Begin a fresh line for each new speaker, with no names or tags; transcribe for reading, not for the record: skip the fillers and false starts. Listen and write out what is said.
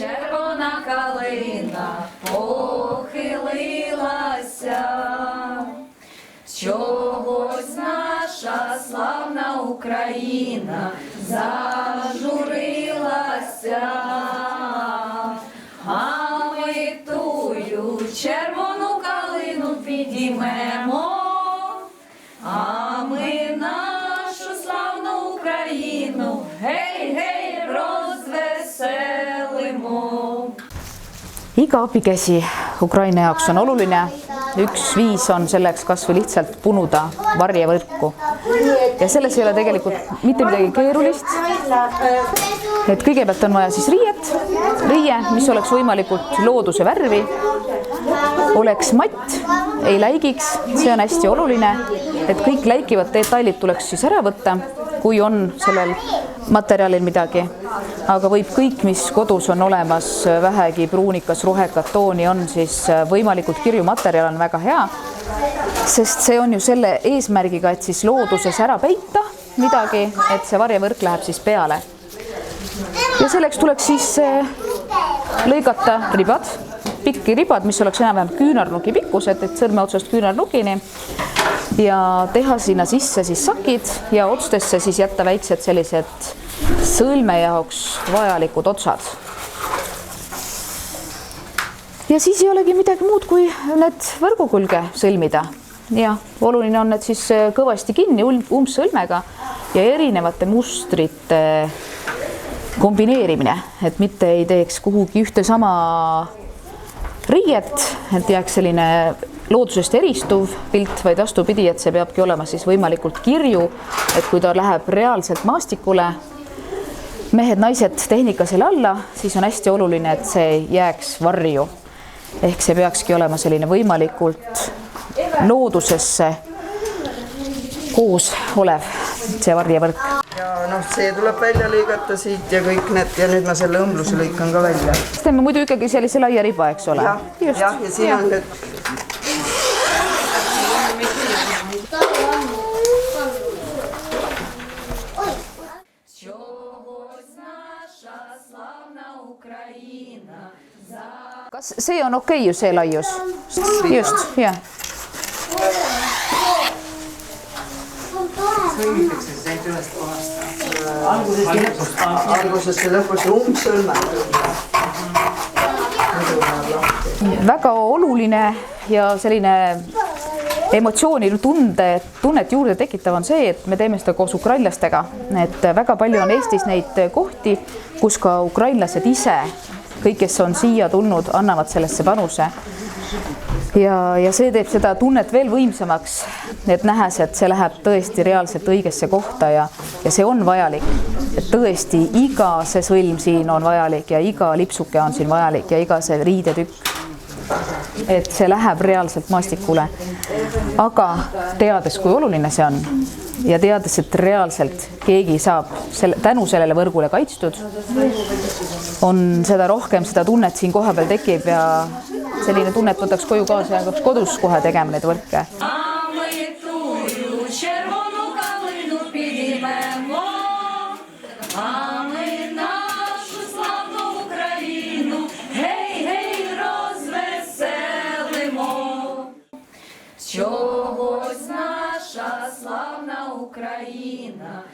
червона калина похилилася, чогось наша славна Україна зажурилася, а ми тую червону калину підіймемо, а ми нашу славну Україну гей-гей розвеселимо.
Iga abikäsi Ukraina jaoks on oluline. Üks viis on selleks kas või lihtsalt punuda varjevõrku. Ja selles ei ole tegelikult mitte midagi keerulist. Et kõigepealt on vaja siis riie, mis oleks võimalikult looduse värvi, oleks matt, ei läigiks, see on hästi oluline, et kõik läikivad detailid tuleks siis ära võtta, kui on sellel materjalil midagi. Aga võib kõik, mis kodus on olemas, vähegi pruunikas, ruhekat tooni on, siis võimalikult kirju materjal on väga hea, sest see on ju selle eesmärgiga, et siis looduses ära peita midagi, et see varjevõrk läheb siis peale. Ja selleks tuleks siis lõigata ribad, pikki ribad, mis oleks enam-vähem küünarnuki pikkused, et sõrme otsast küünarnukini, ja teha sinna sisse siis sakid ja otstesse siis jätta väiksed sellised sõlme jaoks vajalikud otsad. Ja siis ei olegi midagi muud, kui need võrgu külge sõlmida. Ja oluline on need siis kõvasti kinni umbsõlmega ja erinevate mustrite kombineerimine, et mitte ei teeks kuhugi ühte sama riiet, et jääks selline loodusest eristuv pilt, vaid vastupidi, et see peabki olema siis võimalikult kirju, et kui ta läheb reaalselt maastikule, mehed, naised tehnika selle alla, siis on hästi oluline, et see jääks varju. Ehk see peakski olema selline võimalikult loodusesse koos olev see varjevõrk.
Ja see tuleb välja lõigata siit ja kõik need, ja nüüd ma selle õmbluse lõikan ka välja.
Teeme muidu ikkagi sellise laia riba, eks ole?
Ja siin on nüüd
Kas see on okei ju see laius? Just, jah.
sõlmitakse see ühest kohast. Algusest ja lõpus umbsõlme.
Väga oluline ja selline emotsiooni tunnet juurde tekitav on see, et me teeme seda koos ukrainlastega. Et väga palju on Eestis neid kohti, kus ka ukrainlased ise, kõik, kes on siia tulnud, annavad sellesse panuse. Ja see teeb seda tunnet veel võimsamaks, et nähes, et see läheb tõesti reaalselt õigesse kohta ja see on vajalik. Et tõesti iga see sõlm siin on vajalik ja iga lipsuke on siin vajalik ja iga see riidetükk. Et see läheb reaalselt maastikule. Aga teades, kui oluline see on ja teades, et reaalselt keegi saab tänu sellele võrgule kaitstud, on seda rohkem, seda tunnet siin koha peal tekib ja selline tunnet võtaks koju kaasa ja kodus kohe tegema neid võrke.
Чогось наша славна Україна